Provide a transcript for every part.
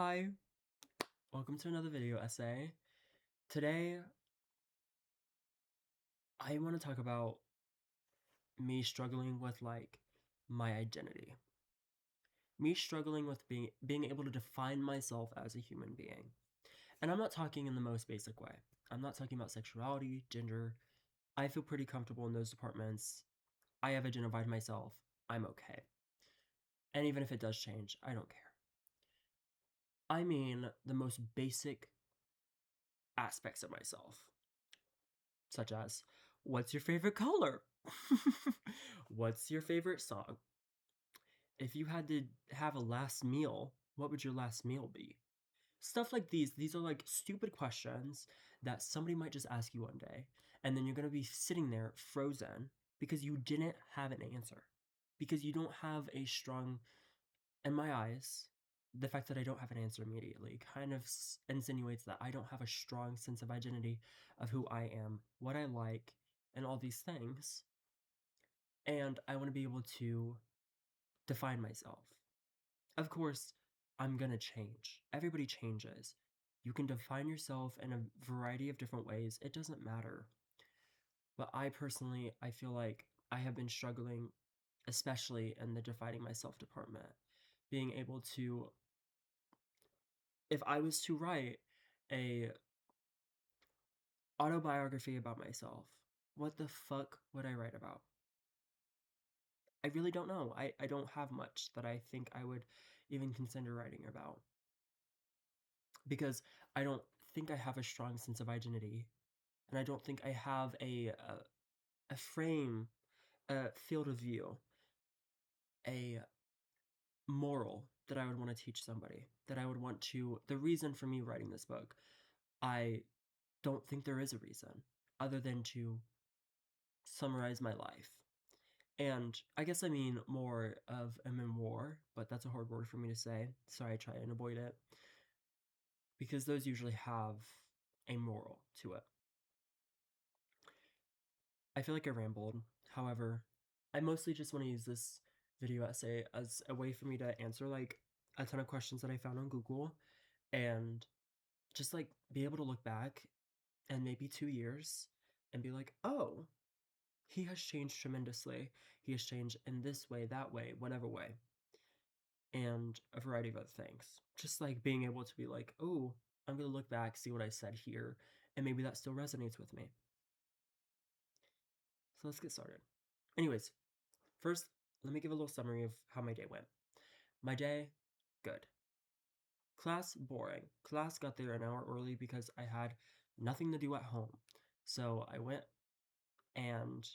Hi, welcome to another video essay. Today, I want to talk about me struggling with my identity. Me struggling with being able to define myself as a human being. And I'm not talking in the most basic way. I'm not talking about sexuality, gender. I feel pretty comfortable in those departments. I have identified myself. I'm okay. And even if it does change, I don't care. I mean the most basic aspects of myself, such as what's your favorite color? What's your favorite song? If you had to have a last meal, what would your last meal be? Stuff like these are like stupid questions that somebody might just ask you one day, and then you're gonna be sitting there frozen because you didn't have an answer. Because you don't have a strong, in my eyes, the fact that I don't have an answer immediately kind of insinuates that I don't have a strong sense of identity of who I am, what I like, and all these things. And I want to be able to define myself. Of course, I'm gonna change. Everybody changes. You can define yourself in a variety of different ways. It doesn't matter. But I personally, I feel like I have been struggling, especially in the defining myself department. Being able to, if I was to write a autobiography about myself, what the fuck would I write about? I really don't know. I don't have much that I think I would even consider writing about. Because I don't think I have a strong sense of identity, and I don't think I have a frame, a field of view, a moral that I would want to teach somebody, that I would want to. The reason for me writing this book, I don't think there is a reason other than to summarize my life. And I guess I mean more of a memoir, but that's a hard word for me to say, so I try and avoid it. Because those usually have a moral to it. I feel like I rambled. However, I mostly just want to use this video essay as a way for me to answer like a ton of questions that I found on Google and just like be able to look back and maybe 2 years and be like, oh, he has changed tremendously. He has changed in this way, that way, whatever way, and a variety of other things. Just like being able to be like, oh, I'm going to look back, see what I said here, and maybe that still resonates with me. So let's get started. Anyways, first, let me give a little summary of how my day went. My day, good. Class, boring. Class got there an hour early because I had nothing to do at home. So I went and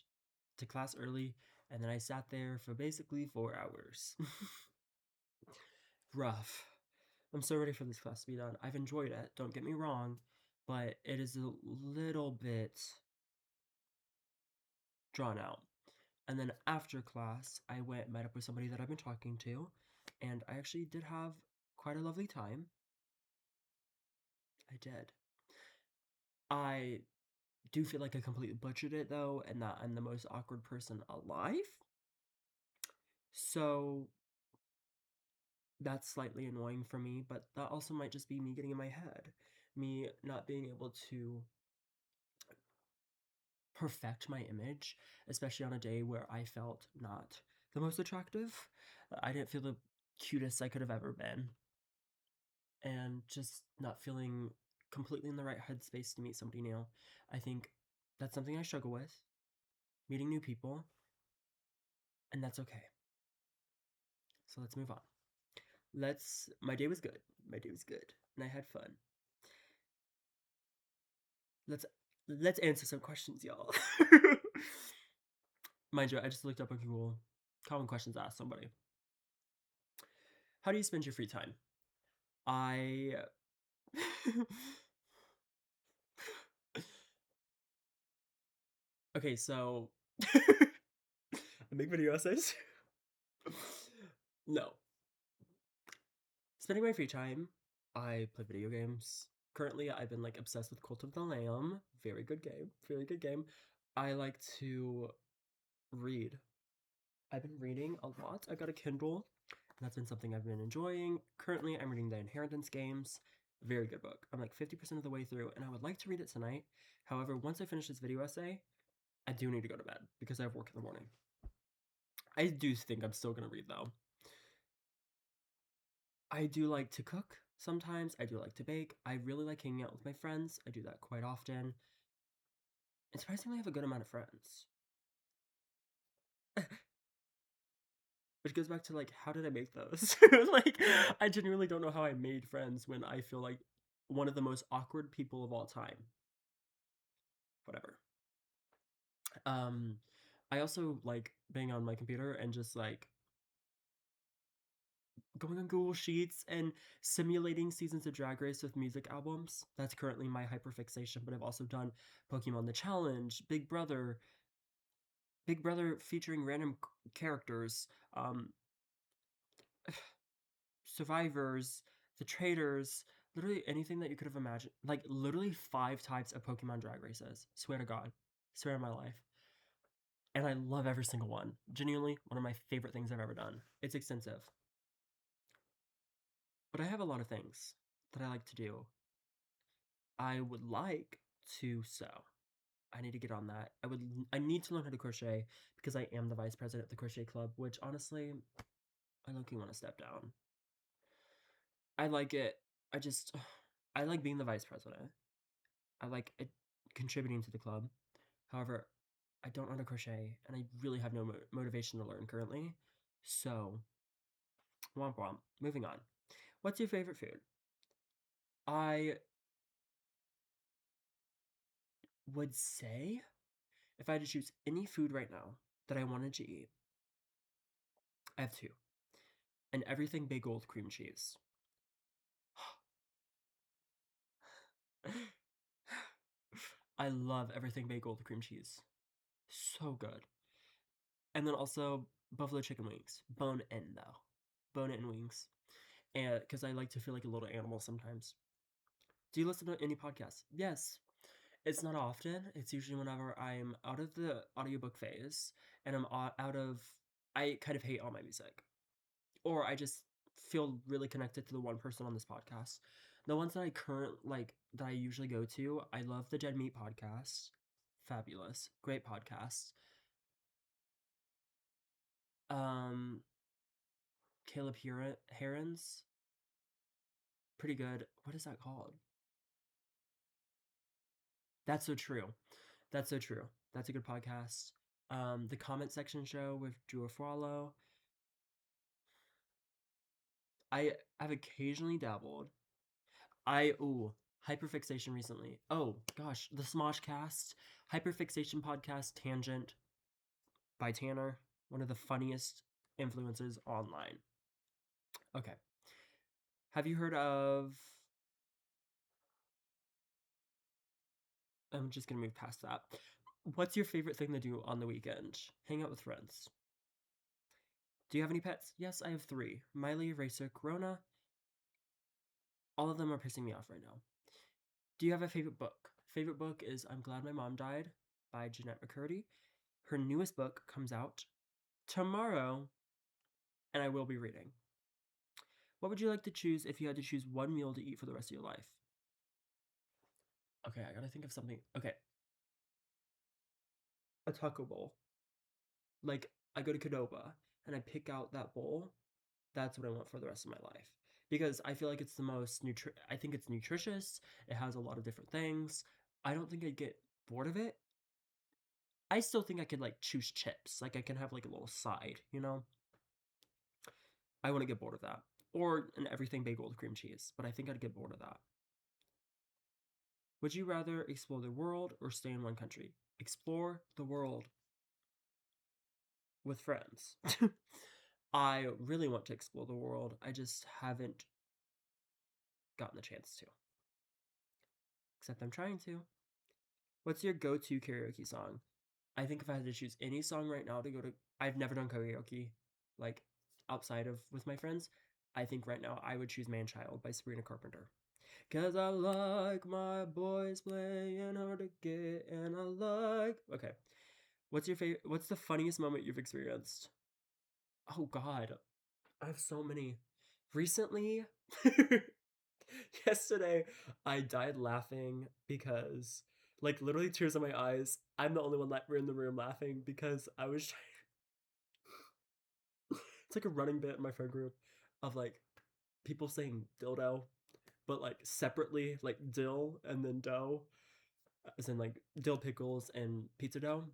to class early, and then I sat there for basically 4 hours. Rough. I'm so ready for this class to be done. I've enjoyed it, don't get me wrong, but it is a little bit drawn out. And then after class, I went met up with somebody that I've been talking to, and I actually did have quite a lovely time. I did. I do feel like I completely butchered it though, and that I'm the most awkward person alive. So that's slightly annoying for me, but that also might just be me getting in my head. Me not being able to perfect my image, especially on a day where I felt not the most attractive. I didn't feel the cutest I could have ever been. And just not feeling completely in the right headspace to meet somebody new. I think that's something I struggle with, meeting new people, and that's okay. So let's move on. My day was good. My day was good, and I had fun. Let's let's answer some questions, y'all. Mind you, I just looked up on Google common questions to ask somebody. How do you spend your free time? I Okay, so I make video essays. No. Spending my free time, I play video games. Currently, I've been like obsessed with Cult of the Lamb. Very good game. Very good game. I like to read. I've been reading a lot. I got a Kindle That's been something I've been enjoying. Currently, I'm reading the Inheritance Games. Very good book. I'm like 50% of the way through, and I would like to read it tonight. However, once I finish this video essay, I do need to go to bed because I have work in the morning. I do think I'm still going to read, though. I do like to cook sometimes. I do like to bake. I really like hanging out with my friends. I do that quite often. And surprisingly, I have a good amount of friends. Which goes back to, like, how did I make those? Like, I genuinely don't know how I made friends when I feel like one of the most awkward people of all time. Whatever. I also like being on my computer and just, like, going on Google Sheets and simulating seasons of Drag Race with music albums. That's currently my hyperfixation, but I've also done Pokemon The Challenge, Big Brother featuring random characters, Survivors, The Traders, literally anything that you could have imagined. Like, literally 5 types of Pokemon Drag Races. Swear to God. Swear on my life. And I love every single one. Genuinely, one of my favorite things I've ever done. It's extensive. But I have a lot of things that I like to do. I would like to sew. I need to get on that. I need to learn how to crochet because I am the vice president of the crochet club, which honestly, I low-key want to step down. I like it. I like being the vice president. I like it, contributing to the club. However, I don't know how to crochet, and I really have no motivation to learn currently. So, womp womp. Moving on. What's your favorite food? I would say, if I had to choose any food right now that I wanted to eat, I have two. And everything bagel with cream cheese. I love everything bagel with cream cheese. So good. And then also buffalo chicken wings. Bone in though. Bone in wings. And because I like to feel like a little animal sometimes. Do you listen to any podcasts? Yes. It's not often. It's usually whenever I'm out of the audiobook phase and I'm out of. I kind of hate all my music. Or I just feel really connected to the one person on this podcast. The ones that that I usually go to, I love the Dead Meat podcast. Fabulous. Great podcast. Um Caleb Herons. Pretty good. What is that called? That's so true. That's so true. That's a good podcast. The comment section show with Drew Afralo. I have occasionally dabbled. Hyperfixation recently. Oh gosh, the Smoshcast, Hyperfixation podcast Tangent by Tanner, one of the funniest influences online. Okay. Have you heard of I'm just gonna move past that. What's your favorite thing to do on the weekend? Hang out with friends. Do you have any pets? Yes, I have 3. Miley, Racer, Corona. All of them are pissing me off right now. Do you have a favorite book? Favorite book is I'm Glad My Mom Died by Jeanette McCurdy. Her newest book comes out tomorrow, and I will be reading. What would you like to choose if you had to choose one meal to eat for the rest of your life? Okay, I gotta think of something. Okay, a taco bowl. Like, I go to Qdoba and I pick out that bowl. That's what I want for the rest of my life. Because I feel like it's the most I think it's nutritious. It has a lot of different things. I don't think I'd get bored of it. I still think I could like choose chips. Like I can have like a little side, you know? I wouldn't get bored of that. Or an everything bagel with cream cheese, but I think I'd get bored of that. Would you rather explore the world or stay in one country? Explore the world with friends. I really want to explore the world. I just haven't gotten the chance to. Except I'm trying to. What's your go-to karaoke song? I think if I had to choose any song right now to go to, I've never done karaoke, like outside of with my friends. I think right now I would choose Man Child by Sabrina Carpenter. Cause I like my boys playing hard to get, and I like. Okay, what's your favorite? What's the funniest moment you've experienced? Oh God, I have so many. Recently, yesterday, I died laughing because, like, literally tears in my eyes. I'm the only one in the room laughing because I was trying. It's like a running bit in my friend group of like people saying dildo, but like separately, like dill and then dough, as in like dill pickles and pizza dough.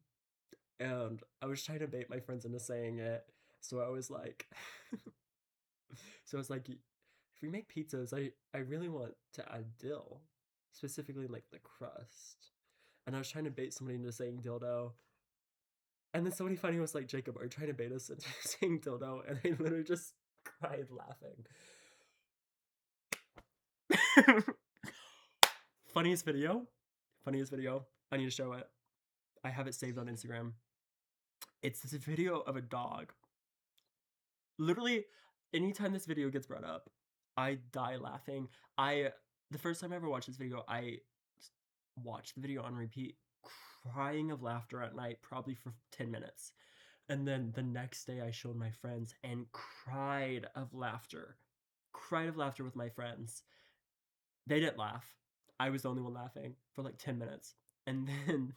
And I was trying to bait my friends into saying it. So I was like, so I was like, if we make pizzas, I really want to add dill, specifically like the crust. And I was trying to bait somebody into saying dildo. And then somebody funny was like, Jacob, are you trying to bait us into saying dildo? And I literally just cried laughing. Funniest video? Funniest video. I need to show it. I have it saved on Instagram. It's this video of a dog. Literally, anytime this video gets brought up, I die laughing. The first time I ever watched this video, I watched the video on repeat, crying of laughter at night, probably for 10 minutes. And then the next day, I showed my friends and cried of laughter. Cried of laughter with my friends. They didn't laugh. I was the only one laughing for like 10 minutes. And then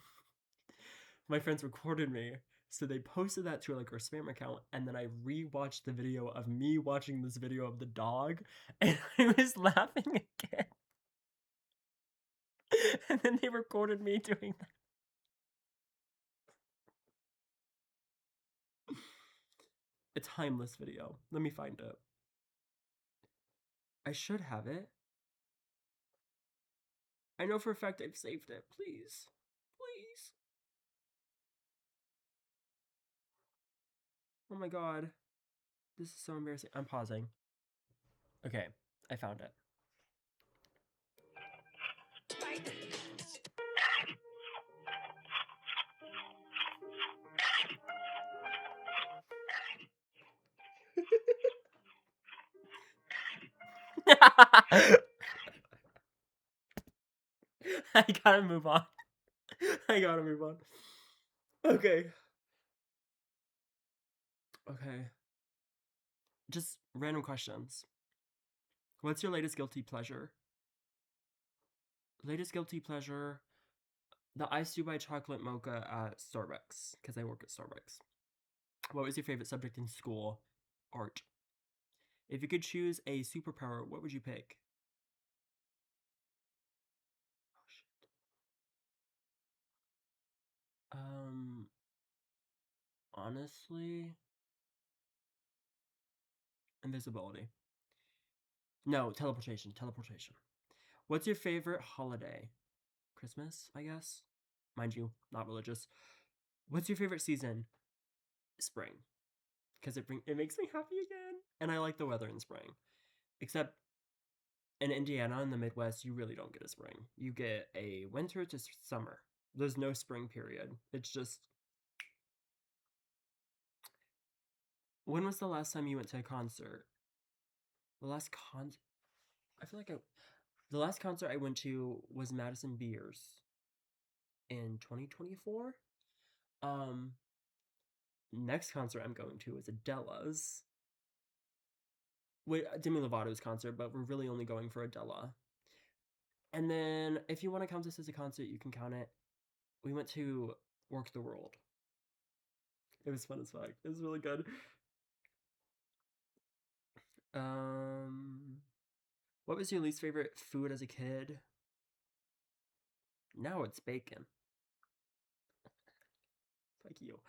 my friends recorded me. So they posted that to like our spam account, and then I rewatched the video of me watching this video of the dog, and I was laughing again. And then they recorded me doing that. A timeless video. Let me find it. I should have it. I know for a fact I've saved it. Please. Please. Oh my god. This is so embarrassing. I'm pausing. Okay, I found it. I gotta move on. I gotta move on. Okay. Okay. Just random questions. What's your latest guilty pleasure? Latest guilty pleasure, the iced Dubai chocolate mocha at Starbucks, because I work at Starbucks. What was your favorite subject in school? Art. If you could choose a superpower, what would you pick? Oh shit. Honestly, invisibility. No, teleportation. Teleportation. What's your favorite holiday? Christmas, I guess. Mind you, not religious. What's your favorite season? Spring, because it makes me happy again, and I like the weather in spring. Except in Indiana, in the Midwest, you really don't get a spring. You get a winter to summer. There's no spring period. It's just. When was the last time you went to a concert? The last con. I feel like the last concert I went to was Madison Beers in 2024. Um, Next concert I'm going to is Adela's. Wait, Demi Lovato's concert, but we're really only going for Adela. And then, if you want to count this as a concert, you can count it. We went to Work the World. It was fun as fuck. It was really good. Um, what was your least favorite food as a kid? Now it's bacon. Fuck you.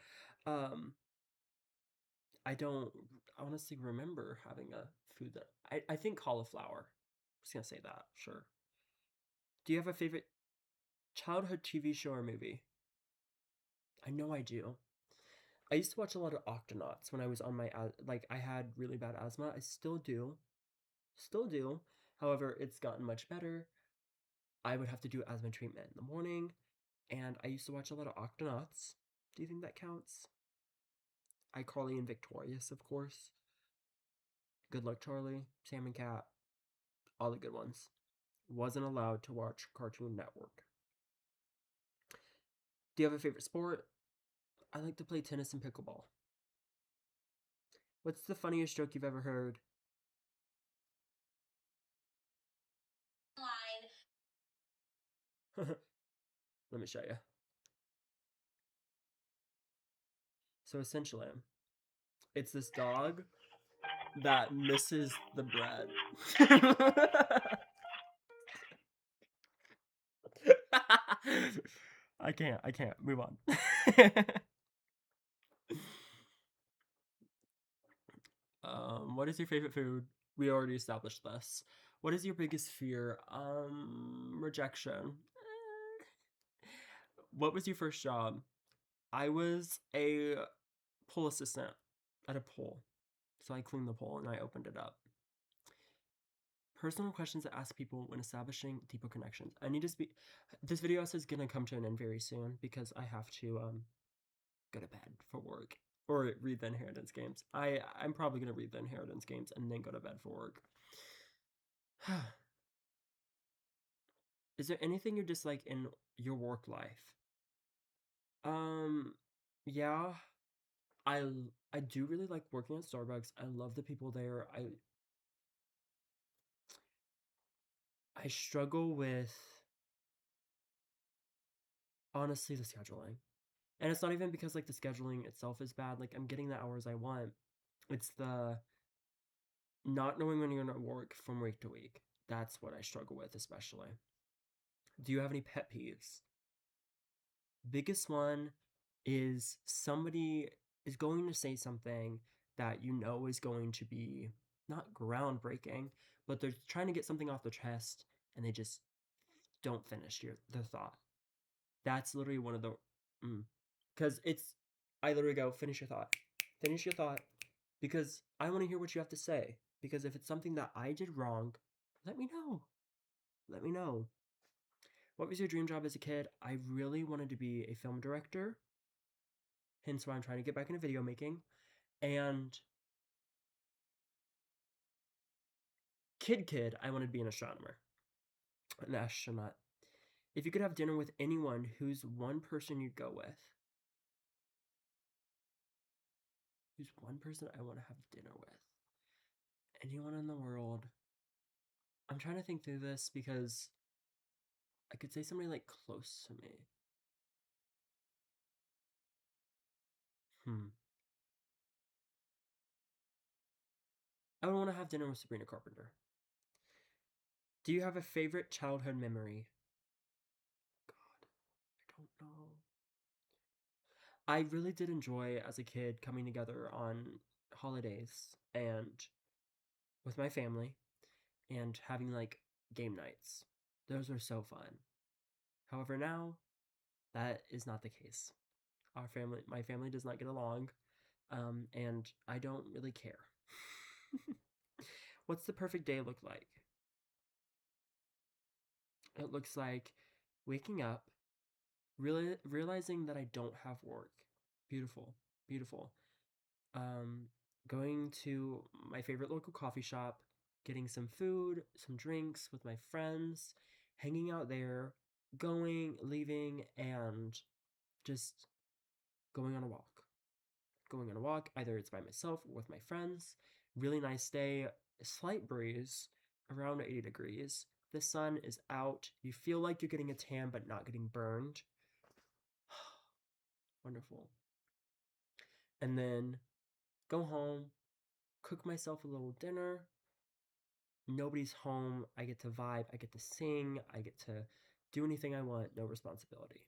Um, I don't honestly remember having a food that I think cauliflower. I'm just gonna say that. Sure. Do you have a favorite childhood TV show or movie? I know I do. I used to watch a lot of Octonauts when I was on my like I had really bad asthma. I still do. Still do. However, it's gotten much better. I would have to do asthma treatment in the morning, and I used to watch a lot of Octonauts. Do you think that counts? iCarly and Victorious, of course. Good Luck Charlie, Sam and Cat, all the good ones. Wasn't allowed to watch Cartoon Network. Do you have a favorite sport? I like to play tennis and pickleball. What's the funniest joke you've ever heard? Let me show you. So essentially, it's this dog that misses the bread. I can't. Move on. What is your favorite food? We already established this. What is your biggest fear? Rejection. What was your first job? I was a pool assistant at a pool. So I cleaned the pool and I opened it up. Personal questions to ask people when establishing deeper connections. I need to speak. This video is gonna come to an end very soon because I have to go to bed for work or read the Inheritance Games. I'm probably gonna read the Inheritance Games and then go to bed for work. Is there anything you dislike in your work life? Um, yeah, I I do really like working at Starbucks. I love the people there. I struggle with honestly the scheduling. And it's not even because like the scheduling itself is bad. Like I'm getting the hours I want. It's the not knowing when you're gonna work from week to week. That's what I struggle with especially. Do you have any pet peeves? Biggest one is somebody is going to say something that you know is going to be not groundbreaking, but they're trying to get something off their chest and they just don't finish their thought. That's literally one of the because it's I literally go finish your thought because I want to hear what you have to say. Because if it's something that I did wrong, let me know. Let me know. What was your dream job as a kid? I really wanted to be a film director, hence why I'm trying to get back into video making. And I wanted to be an astronomer, an astronaut. If you could have dinner with anyone, who's one person you'd go with? Who's one person I want to have dinner with? Anyone in the world. I'm trying to think through this because I could say somebody like close to me. Hmm. I would want to have dinner with Sabrina Carpenter. Do you have a favorite childhood memory? God, I don't know. I really did enjoy as a kid coming together on holidays and with my family and having like game nights. Those were so fun. However, now that is not the case. My family does not get along, and I don't really care. What's the perfect day look like? It looks like waking up, really realizing that I don't have work. Beautiful, beautiful. Um, Going to my favorite local coffee shop, getting some food, some drinks with my friends, hanging out there, going, leaving, and just going on a walk. Going on a walk, either it's by myself or with my friends. Really nice day, a slight breeze, around 80 degrees. The sun is out. You feel like you're getting a tan but not getting burned. Wonderful. And then go home, cook myself a little dinner. Nobody's home. I get to vibe. I get to sing. I get to do anything I want. No responsibility.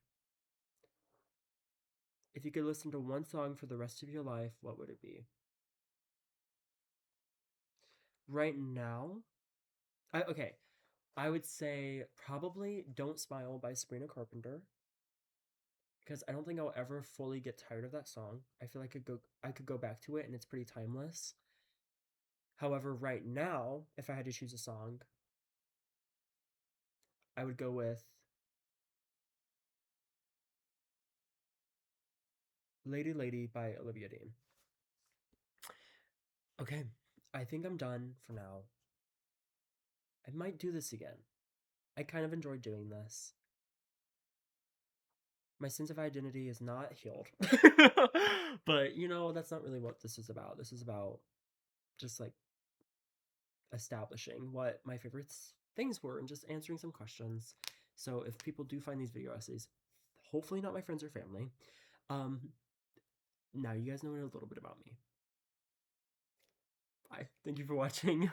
If you could listen to one song for the rest of your life, what would it be? Right now, okay. I would say probably "Don't Smile" by Sabrina Carpenter because I don't think I'll ever fully get tired of that song. I feel like I could go back to it and it's pretty timeless. However, right now, if I had to choose a song, I would go with "Lady Lady" by Olivia Dean. Okay, I think I'm done for now. I might do this again. I kind of enjoyed doing this. My sense of identity is not healed. But, that's not really what this is about. This is about just like establishing what my favorites things were and just answering some questions. So if people do find these video essays, hopefully not my friends or family, um, now you guys know a little bit about me. Bye. Thank you for watching.